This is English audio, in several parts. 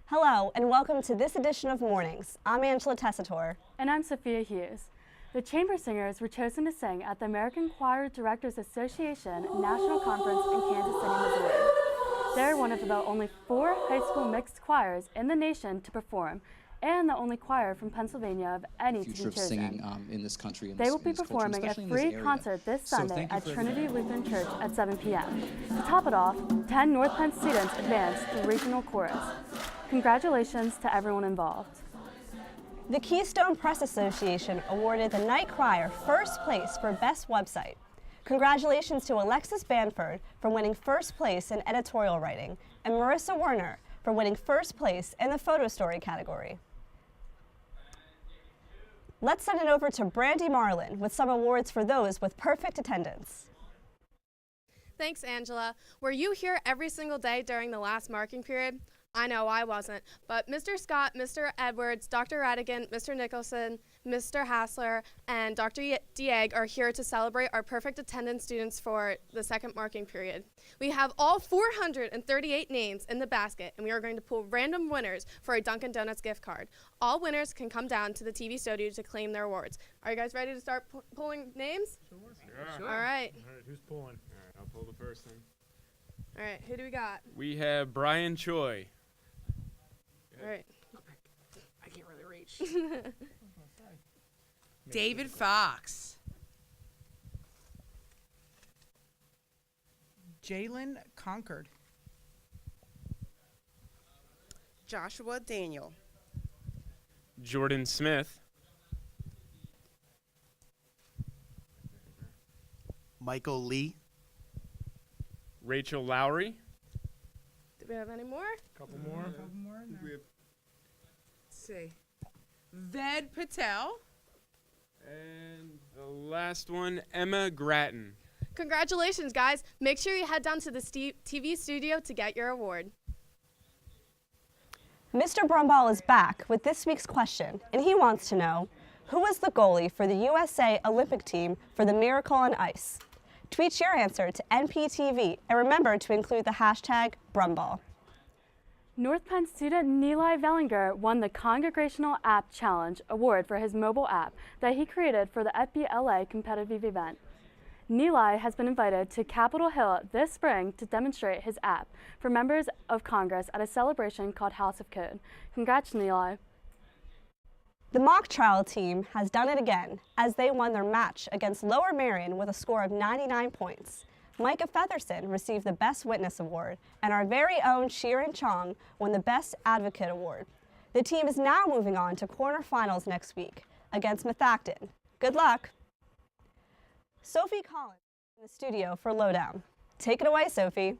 Hello, and welcome to this edition of Mornings. I'm Angela Tessitore. And I'm Sophia Hughes. The chamber singers were chosen to sing at the American Choir Directors Association National Conference in Kansas City, Missouri. They're one of about only 4 high school mixed choirs in the nation to perform, and the only choir from Pennsylvania of any to be chosen. Singing in this country. They will be performing a free concert this Sunday at Trinity Lutheran Church at 7 p.m. To top it off, 10 North Penn students advanced to regional chorus. Congratulations to everyone involved. The Keystone Press Association awarded the Night Crier first place for Best Website. Congratulations to Alexis Banford for winning first place in editorial writing, and Marissa Werner for winning first place in the photo story category. Let's send it over to Brandy Marlin with some awards for those with perfect attendance. Thanks, Angela. Were you here every single day during the last marking period? I know I wasn't, but Mr. Scott, Mr. Edwards, Dr. Radigan, Mr. Nicholson, Mr. Hassler, and Dr. Dieg are here to celebrate our perfect attendance students for the second marking period. We have all 438 names in the basket, and we are going to pull random winners for a Dunkin' Donuts gift card. All winners can come down to the TV studio to claim their awards. Are you guys ready to start pulling names? Sure. All right. Who's pulling? All right, I'll pull the first one. All right, who do we got? We have Brian Choi. All right. I can't really reach. David Fox. Jalen Concord. Joshua Daniel. Jordan Smith. Michael Lee. Rachel Lowry. Do we have any more? Couple more. Let's see. Ved Patel. And the last one, Emma Grattan. Congratulations, guys. Make sure you head down to the TV studio to get your award. Mr. Brumball is back with this week's question, and he wants to know, who was the goalie for the USA Olympic team for the Miracle on Ice? Tweet your answer to NPTV, and remember to include the hashtag Brumball. North Penn student Nilay Vellinger won the Congregational App Challenge Award for his mobile app that he created for the FBLA competitive event. Nilay has been invited to Capitol Hill this spring to demonstrate his app for members of Congress at a celebration called House of Code. Congrats, Nilay. The mock trial team has done it again as they won their match against Lower Merion with a score of 99 points. Micah Featherson received the Best Witness Award, and our very own Shirin Chong won the Best Advocate Award. The team is now moving on to quarterfinals next week against Methacton. Good luck. Sophie Collins in the studio for Lowdown. Take it away, Sophie.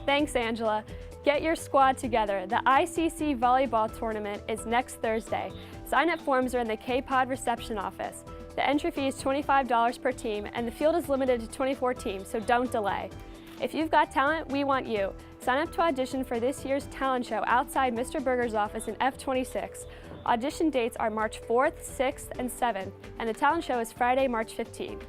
Thanks, Angela. Get your squad together. The ICC volleyball tournament is next Thursday. Sign-up forms are in the K-Pod reception office. The entry fee is $25 per team, and the field is limited to 24 teams, so don't delay. If you've got talent, we want you. Sign up to audition for this year's talent show outside Mr. Berger's office in F26. Audition dates are March 4th, 6th, and 7th, and the talent show is Friday, March 15th.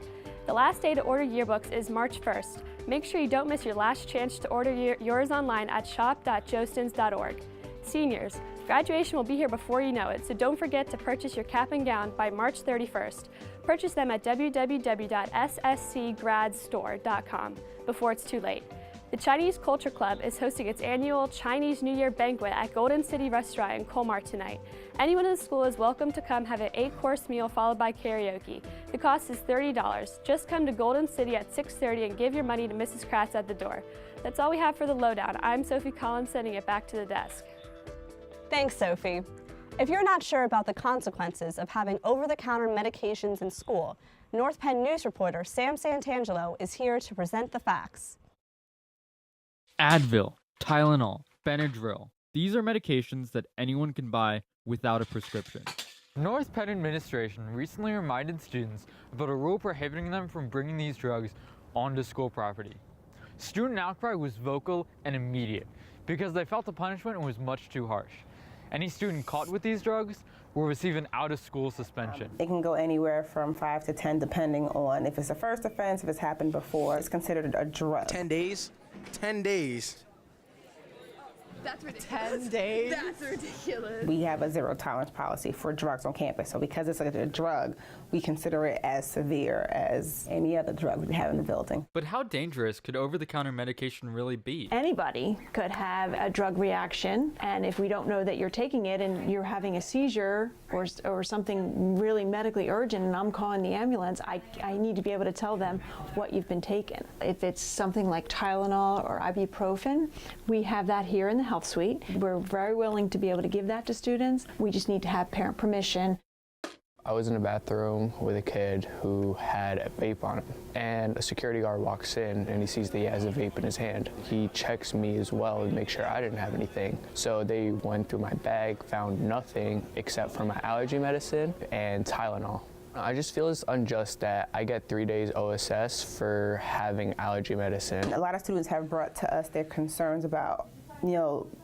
The last day to order yearbooks is March 1st. Make sure you don't miss your last chance to order yours online at shop.jostens.org. Seniors, graduation will be here before you know it, so don't forget to purchase your cap and gown by March 31st. Purchase them at www.sscgradstore.com before it's too late. The Chinese Culture Club is hosting its annual Chinese New Year banquet at Golden City Restaurant in Colmar tonight. Anyone in the school is welcome to come have an 8-course meal followed by karaoke. The cost is $30. Just come to Golden City at 6:30 and give your money to Mrs. Kratz at the door. That's all we have for the Lowdown. I'm Sophie Collins, sending it back to the desk. Thanks, Sophie. If you're not sure about the consequences of having over-the-counter medications in school, North Penn News reporter Sam Santangelo is here to present the facts. Advil, Tylenol, Benadryl. These are medications that anyone can buy without a prescription. North Penn administration recently reminded students about a rule prohibiting them from bringing these drugs onto school property. Student outcry was vocal and immediate because they felt the punishment was much too harsh. Any student caught with these drugs will receive an out-of-school suspension. It can go anywhere from 5 to 10 depending on if it's a first offense, if it's happened before. It's considered a drug. 10 days? 10 days. That's ridiculous. 10 days. That's ridiculous. We have a zero tolerance policy for drugs on campus. So because it's a drug, we consider it as severe as any other drug we have in the building. But how dangerous could over-the-counter medication really be? Anybody could have a drug reaction, and if we don't know that you're taking it and you're having a seizure or something really medically urgent and I'm calling the ambulance, I need to be able to tell them what you've been taking. If it's something like Tylenol or ibuprofen, we have that here in the health suite. We're very willing to be able to give that to students. We just need to have parent permission. I was in a bathroom with a kid who had a vape on him, and a security guard walks in and he sees that he has a vape in his hand. He checks me as well to make sure I didn't have anything. So they went through my bag, found nothing except for my allergy medicine and Tylenol. I just feel it's unjust that I get 3 days OSS for having allergy medicine. A lot of students have brought to us their concerns about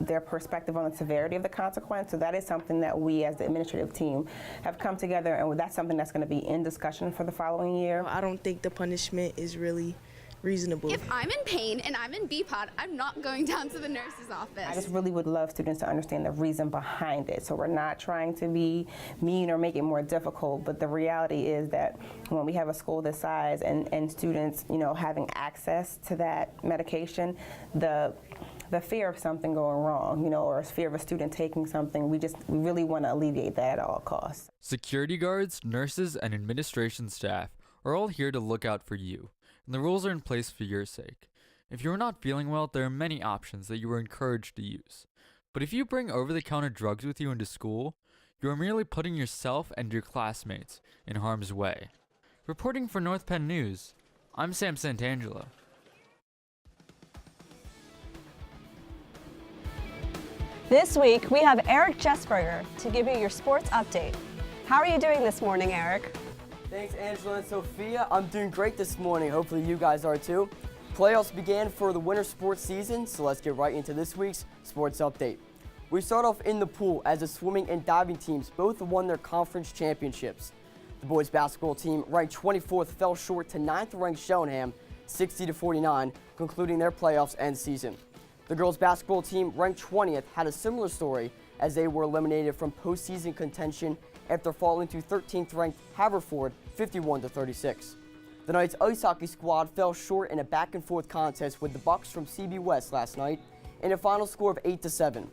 their perspective on the severity of the consequence. So that is something that we as the administrative team have come together, and that's something that's going to be in discussion for the following year. I don't think the punishment is really reasonable. If I'm in pain and I'm in BPOD, I'm not going down to the nurse's office. I just really would love students to understand the reason behind it. So we're not trying to be mean or make it more difficult, but the reality is that when we have a school this size and students, having access to that medication, the fear of something going wrong, or fear of a student taking something, we really want to alleviate that at all costs. Security guards, nurses, and administration staff are all here to look out for you, and the rules are in place for your sake. If you're not feeling well, there are many options that you are encouraged to use. But if you bring over-the-counter drugs with you into school, you are merely putting yourself and your classmates in harm's way. Reporting for North Penn News, I'm Sam Santangelo. This week, we have Eric Jessberger to give you your sports update. How are you doing this morning, Eric? Thanks, Angela and Sophia. I'm doing great this morning. Hopefully you guys are too. Playoffs began for the winter sports season, so let's get right into this week's sports update. We start off in the pool as the swimming and diving teams both won their conference championships. The boys basketball team, ranked 24th, fell short to 9th-ranked Shellham, 60-49, concluding their playoffs and season. The girls basketball team, ranked 20th, had a similar story as they were eliminated from postseason contention after falling to 13th-ranked Haverford, 51-36. The Knights ice hockey squad fell short in a back-and-forth contest with the Bucks from CB West last night in a final score of 8-7.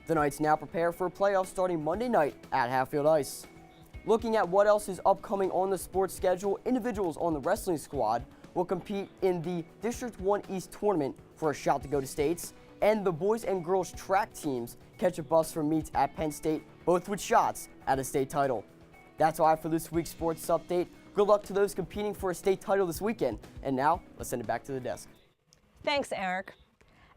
The Knights now prepare for a playoff starting Monday night at Hatfield Ice. Looking at what else is upcoming on the sports schedule, individuals on the wrestling squad will compete in the District 1 East tournament for a shot to go to states, and the boys and girls track teams catch a bus for meets at Penn State, both with shots at a state title. That's all I have for this week's sports update. Good luck to those competing for a state title this weekend. And now, let's send it back to the desk. Thanks, Eric.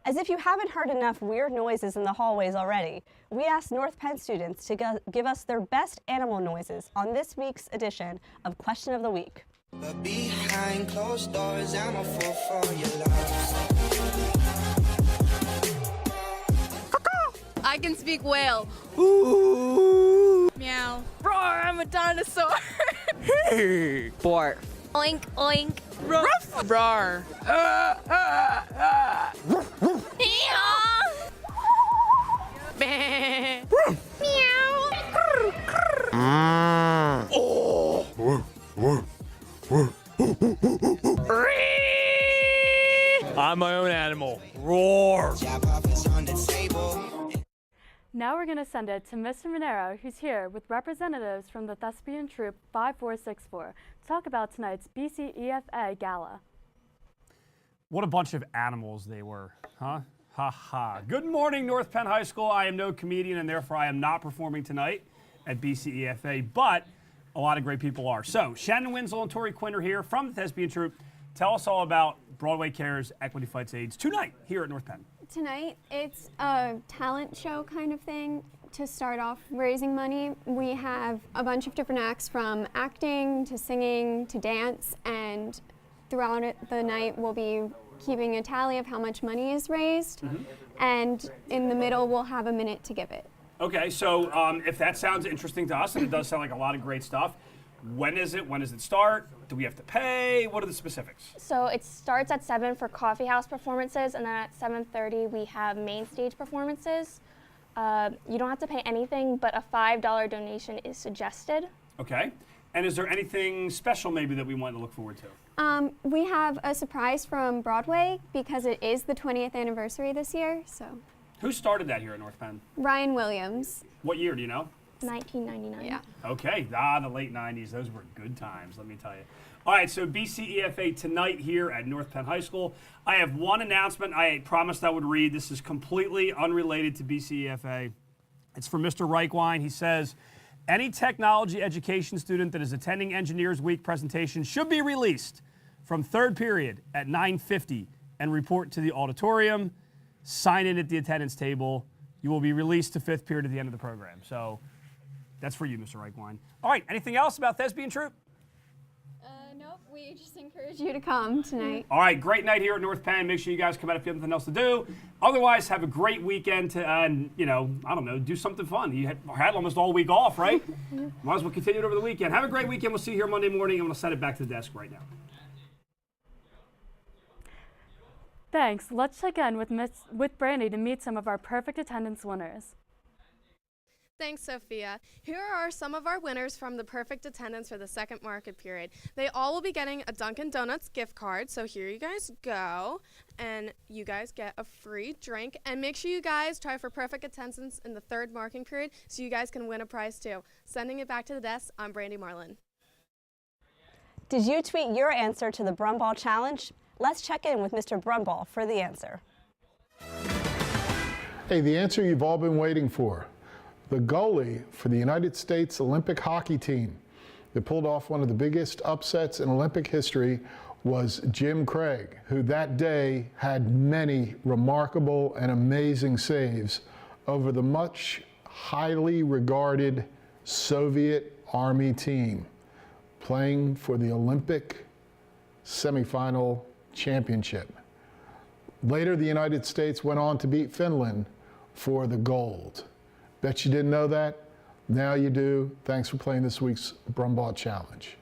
As if you haven't heard enough weird noises in the hallways already, we asked North Penn students to give us their best animal noises on this week's edition of Question of the Week. But behind closed doors, I'm a fool for your love. I can speak whale. Ooh. Meow. Roar, I'm a dinosaur. Hey. Bark. Oink, oink. Ruff. Rar. I'm my own animal. Roar. Now we're going to send it to Mr. Monero, who's here with representatives from the Thespian Troupe 5464 to talk about tonight's BCEFA Gala. What a bunch of animals they were, huh? Ha ha. Good morning, North Penn High School. I am no comedian, and therefore I am not performing tonight at BCEFA, but a lot of great people are. So, Shannon Winslow and Tori Quinn are here from the Thespian Troupe. Tell us all about Broadway Cares Equity Fights AIDS tonight here at North Penn. Tonight, it's a talent show kind of thing to start off raising money. We have a bunch of different acts from acting to singing to dance, and throughout the night we'll be keeping a tally of how much money is raised, and in the middle we'll have a minute to give it. Okay, so if that sounds interesting to us, and it does sound like a lot of great stuff, When is it? When does it start? Do we have to pay? What are the specifics? So it starts at 7 for coffee house performances, and then at 7:30 we have main stage performances. You don't have to pay anything, but a $5 donation is suggested. Okay. And is there anything special maybe that we want to look forward to? We have a surprise from Broadway because it is the 20th anniversary this year. So. Who started that here at North Penn? Ryan Williams. What year, do you know? 1999. Yeah. Okay, the late 90s. Those were good times, let me tell you. All right, so BCEFA tonight here at North Penn High School. I have one announcement I promised I would read. This is completely unrelated to BCEFA. It's from Mr. Reichwein. He says, any technology education student that is attending Engineers Week presentation should be released from third period at 9:50 and report to the auditorium. Sign in at the attendance table. You will be released to fifth period at the end of the program. So that's for you, Mr. Reichwein. All right, anything else about Thespian Troupe? Nope, we just encourage you to come tonight. All right, great night here at North Penn. Make sure you guys come out if you have nothing else to do. Otherwise, have a great weekend to, I don't know, do something fun. You had almost all week off, right? Might as well continue it over the weekend. Have a great weekend. We'll see you here Monday morning. I'm going to send it back to the desk right now. Thanks. Let's check in with Brandy to meet some of our perfect attendance winners. Thanks, Sophia. Here are some of our winners from the perfect attendance for the second market period. They all will be getting a Dunkin' Donuts gift card, so here you guys go. And you guys get a free drink. And make sure you guys try for perfect attendance in the third marking period so you guys can win a prize too. Sending it back to the desk, I'm Brandy Marlin. Did you tweet your answer to the Brunball Challenge? Let's check in with Mr. Brunball for the answer. Hey, the answer you've all been waiting for. The goalie for the United States Olympic hockey team that pulled off one of the biggest upsets in Olympic history was Jim Craig, who that day had many remarkable and amazing saves over the much highly regarded Soviet Army team playing for the Olympic semifinal championship. Later, the United States went on to beat Finland for the gold. Bet you didn't know that? Now you do. Thanks for playing this week's Brunball Challenge.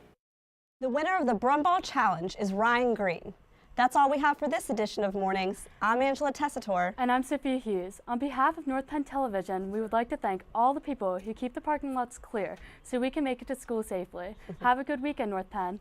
The winner of the Brunball Challenge is Ryan Green. That's all we have for this edition of Mornings. I'm Angela Tessitore. And I'm Sophia Hughes. On behalf of North Penn Television, we would like to thank all the people who keep the parking lots clear so we can make it to school safely. Have a good weekend, North Penn.